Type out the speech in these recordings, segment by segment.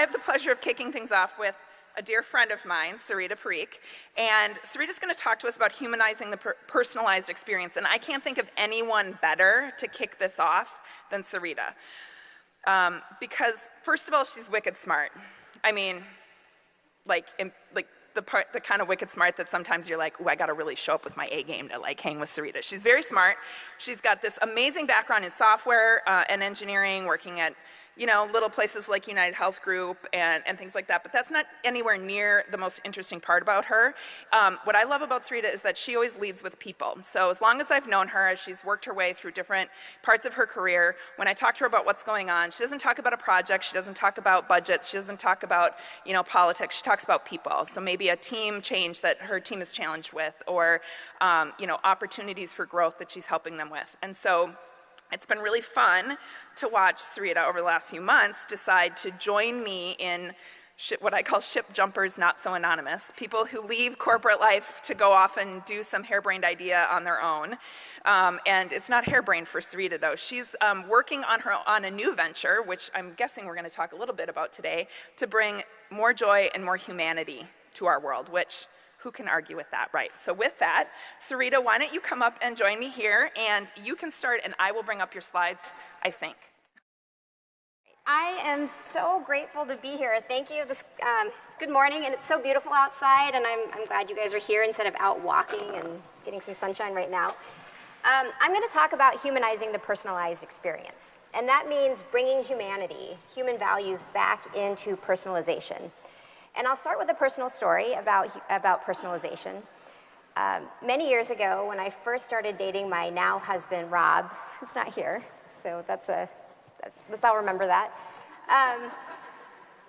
I have the pleasure of kicking things off with a dear friend of mine, Sarita Parikh, and Sarita's going to talk to us about humanizing the personalized experience, and I can't think of anyone better to kick this off than Sarita. Because, first of all, she's wicked smart. I mean, the kind of wicked smart that sometimes you're like, oh, I gotta really show up with my A game to like hang with Sarita. She's very smart. She's got this amazing background in software and engineering, working at little places like United Health Group and things like that, but that's not anywhere near the most interesting part about her. What I love about Sarita is that she always leads with people. So as long as I've known her, as she's worked her way through different parts of her career, when I talk to her about what's going on, she doesn't talk about a project, she doesn't talk about budgets, she doesn't talk about politics, she talks about people. So maybe a team change that her team is challenged with, or opportunities for growth that she's helping them with. And so it's been really fun to watch Sarita over the last few months decide to join me in what I call ship jumpers not so anonymous, people who leave corporate life to go off and do some harebrained idea on their own. And it's not harebrained for Sarita, though. She's working on a new venture, which I'm guessing we're going to talk a little bit about today, to bring more joy and more humanity to our world, which who can argue with that, right? So with that, Sarita, why don't you come up and join me here, and you can start, and I will bring up your slides, I think. I am so grateful to be here. Thank you. Good morning, and it's so beautiful outside, and I'm glad you guys are here instead of out walking and getting some sunshine right now. I'm going to talk about humanizing the personalized experience, and that means bringing humanity, human values back into personalization. And I'll start with a personal story about personalization. Many years ago, when I first started dating my now husband, Rob, who's not here, so let's all remember that.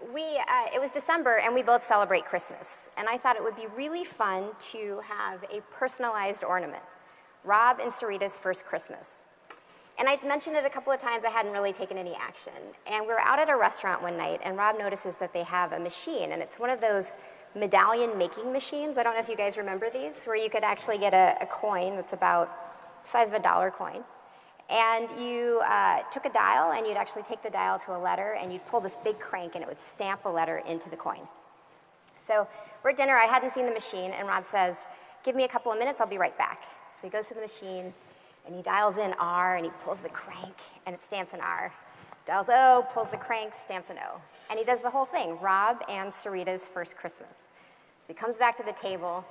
It was December, and we both celebrate Christmas. And I thought it would be really fun to have a personalized ornament, Rob and Sarita's first Christmas. And I'd mentioned it a couple of times, I hadn't really taken any action. And we were out at a restaurant one night, and Rob notices that they have a machine, and it's one of those medallion making machines. I don't know if you guys remember these, where you could actually get a coin that's about the size of a dollar coin. And you took a dial, and you'd actually take the dial to a letter, and you'd pull this big crank, and it would stamp a letter into the coin. So we're at dinner, I hadn't seen the machine, and Rob says, give me a couple of minutes, I'll be right back. So he goes to the machine, and he dials in R, and he pulls the crank, and it stamps an R. Dials O, pulls the crank, stamps an O. And he does the whole thing, Rob and Sarita's first Christmas. So he comes back to the table,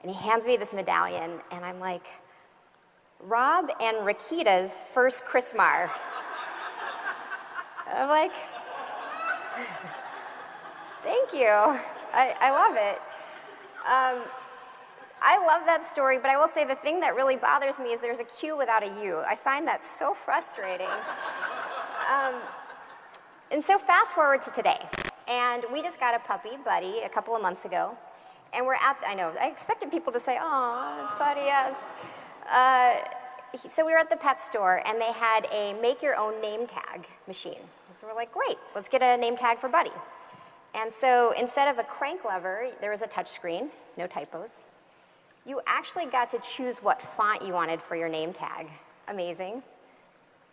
and he hands me this medallion, and I'm like, Rob and Rakita's first Christmas. I'm like, thank you. I love it. I love that story, but I will say the thing that really bothers me is there's a Q without a U. I find that so frustrating. And so fast forward to today, and we just got a puppy, Buddy, a couple of months ago, and I know, I expected people to say, oh, Buddy, yes. So we were at the pet store, and they had a make-your-own name tag machine. So we're like, great, let's get a name tag for Buddy. And so instead of a crank lever, there was a touch screen, no typos. You actually got to choose what font you wanted for your name tag. Amazing.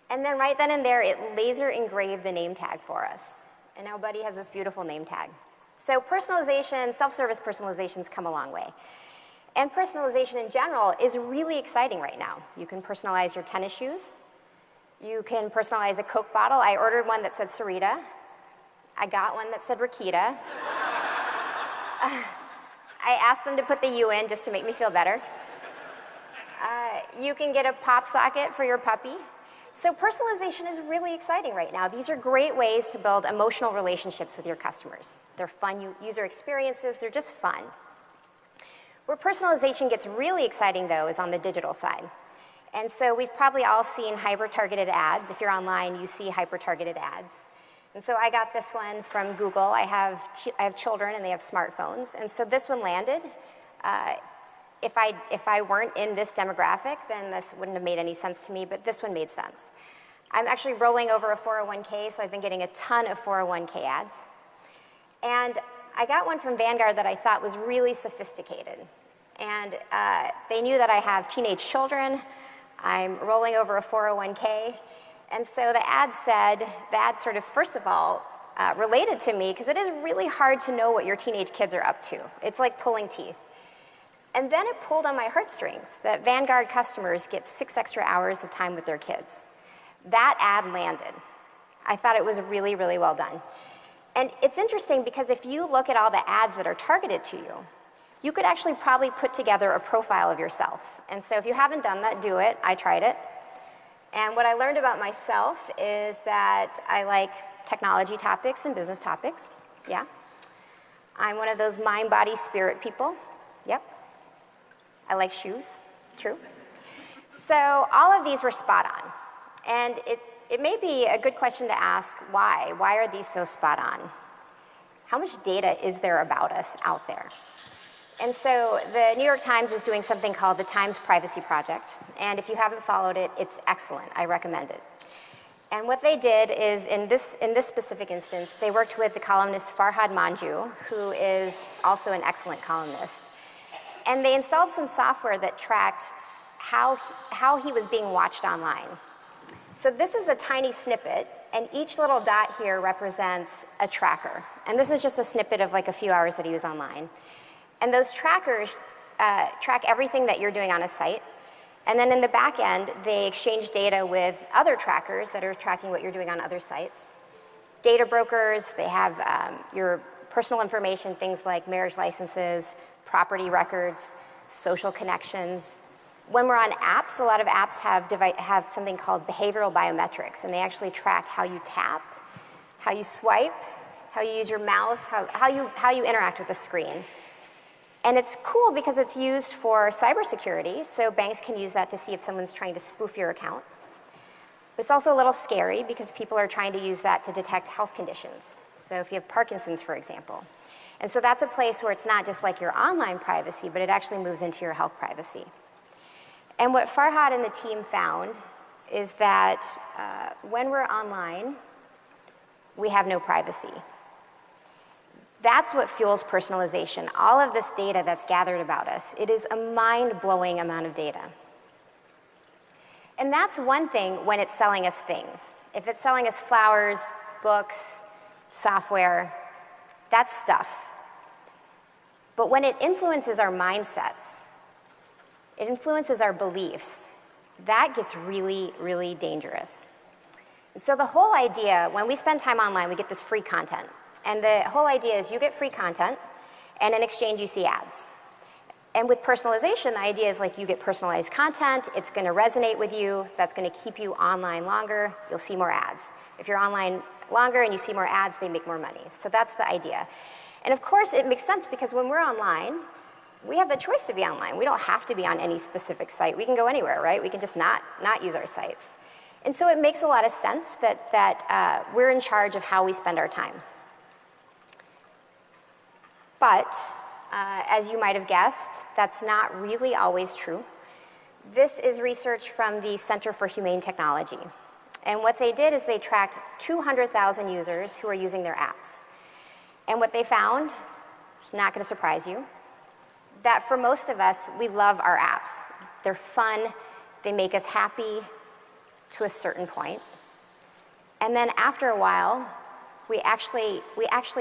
And then right then and there, it laser engraved the name tag for us. And now Buddy has this beautiful name tag. So personalization, self-service personalization's come a long way. And personalization in general is really exciting right now. You can personalize your tennis shoes. You can personalize a Coke bottle. I ordered one that said Sarita. I got one that said Rakita. I asked them to put the U in just to make me feel better. You can get a pop socket for your puppy. So personalization is really exciting right now. These are great ways to build emotional relationships with your customers. They're fun user experiences. They're just fun. Where personalization gets really exciting, though, is on the digital side. And so we've probably all seen hyper-targeted ads. If you're online, you see hyper-targeted ads. And so I got this one from Google. I have children, and they have smartphones. And so this one landed. If I weren't in this demographic, then this wouldn't have made any sense to me, but this one made sense. I'm actually rolling over a 401k, so I've been getting a ton of 401k ads. And I got one from Vanguard that I thought was really sophisticated. And they knew that I have teenage children. I'm rolling over a 401k. And so the ad sort of, first of all, related to me because it is really hard to know what your teenage kids are up to. It's like pulling teeth. And then it pulled on my heartstrings that Vanguard customers get 6 extra hours of time with their kids. That ad landed. I thought it was really, really well done. And it's interesting because if you look at all the ads that are targeted to you, you could actually probably put together a profile of yourself. And so if you haven't done that, do it. I tried it. And what I learned about myself is that I like technology topics and business topics. Yeah. I'm one of those mind, body, spirit people. Yep. I like shoes. True. So all of these were spot on. And it may be a good question to ask, why? Why are these so spot on? How much data is there about us out there? And so the New York Times is doing something called the Times Privacy Project. And if you haven't followed it, it's excellent. I recommend it. And what they did is, in this specific instance, they worked with the columnist Farhad Manjoo, who is also an excellent columnist. And they installed some software that tracked how he was being watched online. So this is a tiny snippet, and each little dot here represents a tracker. And this is just a snippet of like a few hours that he was online. And those trackers track everything that you're doing on a site. And then in the back end, they exchange data with other trackers that are tracking what you're doing on other sites. Data brokers, they have your personal information, things like marriage licenses, property records, social connections. When we're on apps, a lot of apps have something called behavioral biometrics, and they actually track how you tap, how you swipe, how you use your mouse, how you interact with the screen. And it's cool because it's used for cybersecurity, so banks can use that to see if someone's trying to spoof your account. But it's also a little scary because people are trying to use that to detect health conditions. So if you have Parkinson's, for example. And so that's a place where it's not just like your online privacy, but it actually moves into your health privacy. And what Farhad and the team found is that when we're online, we have no privacy. That's what fuels personalization. All of this data that's gathered about us, it is a mind-blowing amount of data. And that's one thing when it's selling us things. If it's selling us flowers, books, software, that's stuff. But when it influences our mindsets, it influences our beliefs, that gets really, really dangerous. And so the whole idea, when we spend time online, we get this free content. And the whole idea is you get free content, and in exchange you see ads. And with personalization, the idea is like you get personalized content, it's going to resonate with you, that's going to keep you online longer, you'll see more ads. If you're online longer and you see more ads, they make more money. So that's the idea. And of course, it makes sense because when we're online, we have the choice to be online. We don't have to be on any specific site. We can go anywhere, right? We can just not use our sites. And so it makes a lot of sense that we're in charge of how we spend our time. But as you might have guessed, that's not really always true. This is research from the Center for Humane Technology. And what they did is they tracked 200,000 users who are using their apps. And what they found, not going to surprise you, that for most of us, we love our apps. They're fun, they make us happy to a certain point. And then after a while, we actually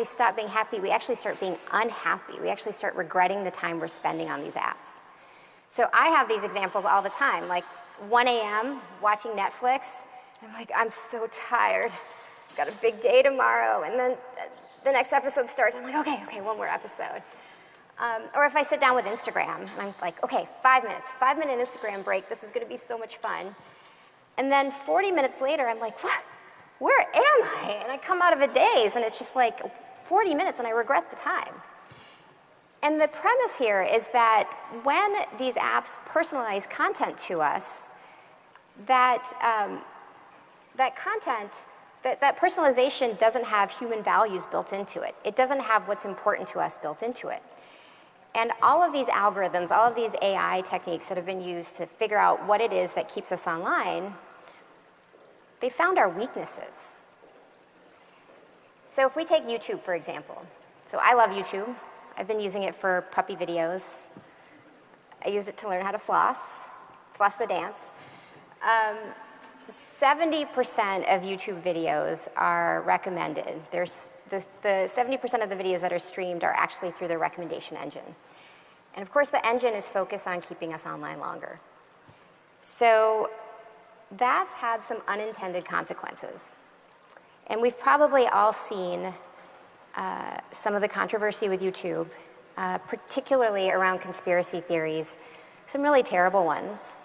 stop being happy, we actually start being unhappy. We actually start regretting the time we're spending on these apps. So I have these examples all the time, like 1 a.m. watching Netflix, and I'm like, I'm so tired. I've got a big day tomorrow, and then the next episode starts, I'm like, okay, one more episode. Or if I sit down with Instagram, and I'm like, okay, 5 minutes, 5-minute Instagram break, this is gonna be so much fun. And then 40 minutes later, I'm like, what? Where am I? And I come out of a daze, and it's just like 40 minutes, and I regret the time. And the premise here is that when these apps personalize content to us, that personalization doesn't have human values built into it. It doesn't have what's important to us built into it. And all of these algorithms, all of these AI techniques that have been used to figure out what it is that keeps us online, they found our weaknesses. So if we take YouTube, for example. So I love YouTube. I've been using it for puppy videos. I use it to learn how to floss the dance. 70% of YouTube videos are recommended. There's the 70% of the videos that are streamed are actually through the recommendation engine. And of course, the engine is focused on keeping us online longer. So that's had some unintended consequences. And we've probably all seen some of the controversy with YouTube, particularly around conspiracy theories, some really terrible ones.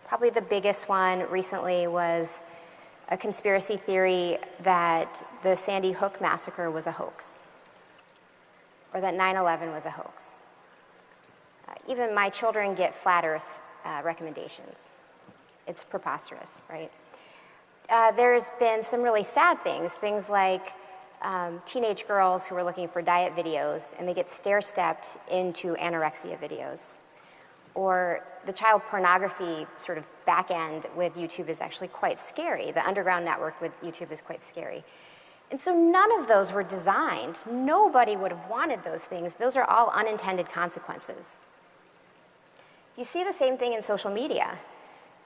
Probably the biggest one recently was a conspiracy theory that the Sandy Hook massacre was a hoax, or that 9/11 was a hoax. Even my children get flat Earth recommendations. It's preposterous, right? There's been some really sad things like teenage girls who are looking for diet videos and they get stair-stepped into anorexia videos. Or the child pornography sort of back end with YouTube is actually quite scary. The underground network with YouTube is quite scary. And so none of those were designed. Nobody would have wanted those things. Those are all unintended consequences. You see the same thing in social media.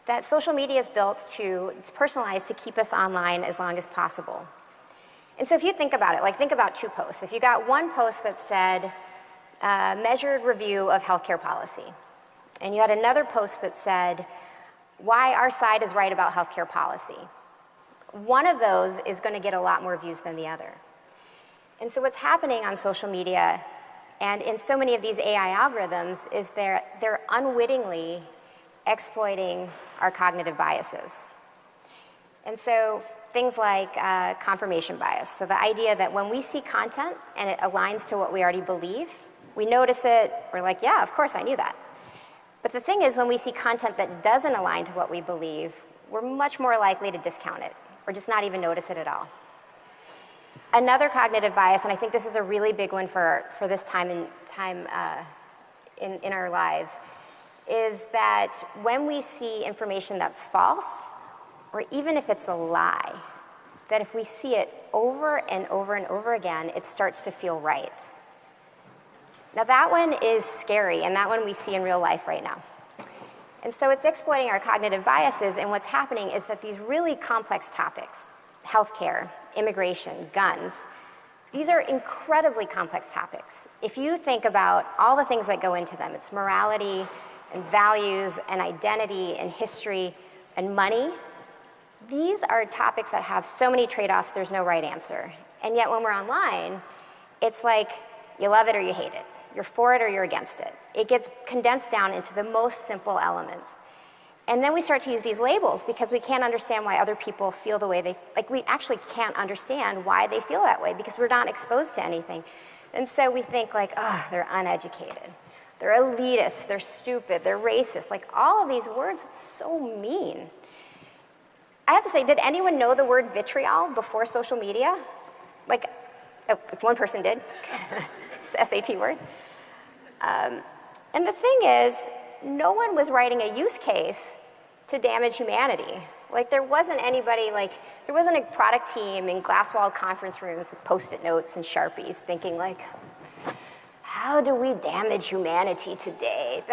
That social media is it's personalized to keep us online as long as possible. And so if you think about it, like think about two posts. If you got one post that said, measured review of healthcare policy, and you had another post that said, why our side is right about healthcare policy, one of those is going to get a lot more views than the other. And so what's happening on social media and in so many of these AI algorithms is they're unwittingly exploiting our cognitive biases. And so things like confirmation bias. So the idea that when we see content and it aligns to what we already believe, we notice it, we're like, yeah, of course I knew that. But the thing is, when we see content that doesn't align to what we believe, we're much more likely to discount it or just not even notice it at all. Another cognitive bias, and I think this is a really big one for this time in our lives, is that when we see information that's false, or even if it's a lie, that if we see it over and over and over again, it starts to feel right. Now that one is scary, and that one we see in real life right now. And so it's exploiting our cognitive biases, and what's happening is that these really complex topics, healthcare, immigration, guns, these are incredibly complex topics. If you think about all the things that go into them, it's morality and values and identity and history and money. These are topics that have so many trade-offs, there's no right answer. And yet when we're online, it's like you love it or you hate it. You're for it or you're against it. It gets condensed down into the most simple elements. And then we start to use these labels because we can't understand why other people feel the way we actually can't understand why they feel that way because we're not exposed to anything. And so we think like, oh, they're uneducated. They're elitist, they're stupid, they're racist. Like all of these words, it's so mean. I have to say, did anyone know the word vitriol before social media? Like, oh, if one person did, it's an SAT word. And the thing is, no one was writing a use case to damage humanity. Like there wasn't anybody, there wasn't a product team in glass-walled conference rooms with Post-it notes and Sharpies thinking like, how do we damage humanity today?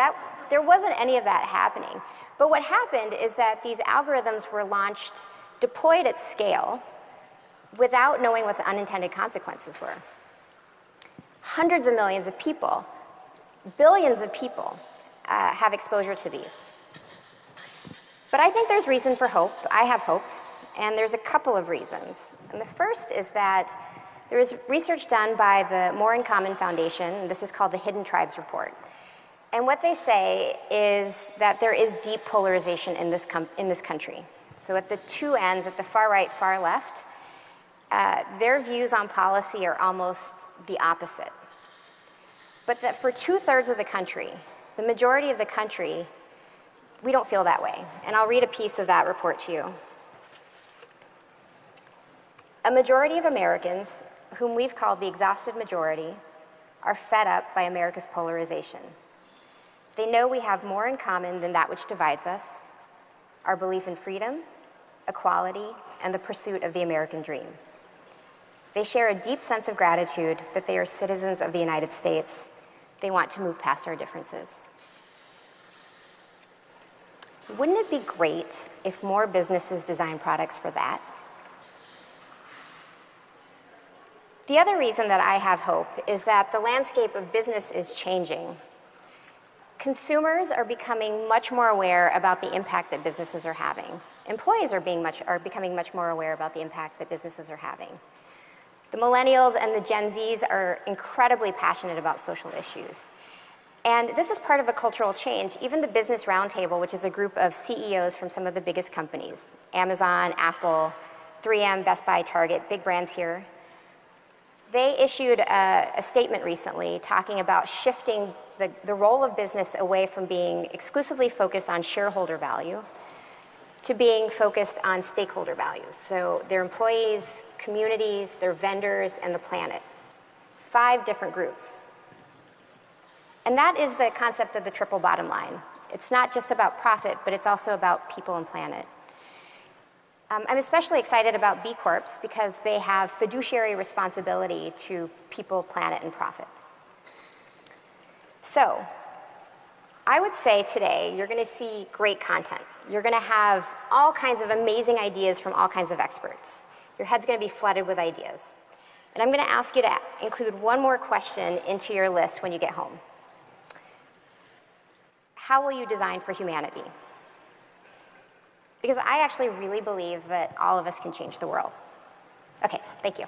There wasn't any of that happening. But what happened is that these algorithms were launched, deployed at scale, without knowing what the unintended consequences were. Hundreds of millions of people, billions of people have exposure to these. But I think there's reason for hope. I have hope, and there's a couple of reasons. And the first is that there is research done by the More in Common Foundation, and this is called the Hidden Tribes Report. And what they say is that there is deep polarization in this country. So at the two ends, at the far right, far left, their views on policy are almost the opposite. But that for 2/3 of the country, the majority of the country, we don't feel that way. And I'll read a piece of that report to you. A majority of Americans, whom we've called the exhausted majority, are fed up by America's polarization. They know we have more in common than that which divides us, our belief in freedom, equality, and the pursuit of the American dream. They share a deep sense of gratitude that they are citizens of the United States. They want to move past our differences. Wouldn't it be great if more businesses design products for that? The other reason that I have hope is that the landscape of business is changing. Consumers are becoming much more aware about the impact that businesses are having. Employees are becoming much more aware about the impact that businesses are having. The millennials and the Gen Zs are incredibly passionate about social issues. And this is part of a cultural change. Even the Business Roundtable, which is a group of CEOs from some of the biggest companies, Amazon, Apple, 3M, Best Buy, Target, big brands here, they issued a statement recently talking about shifting the role of business away from being exclusively focused on shareholder value to being focused on stakeholder values. So their employees, communities, their vendors, and the planet. 5 different groups. And that is the concept of the triple bottom line. It's not just about profit, but it's also about people and planet. I'm especially excited about B Corps because they have fiduciary responsibility to people, planet, and profit. So, I would say today you're going to see great content. You're going to have all kinds of amazing ideas from all kinds of experts. Your head's going to be flooded with ideas. And I'm going to ask you to include one more question into your list when you get home. How will you design for humanity? Because I actually really believe that all of us can change the world. Okay, thank you.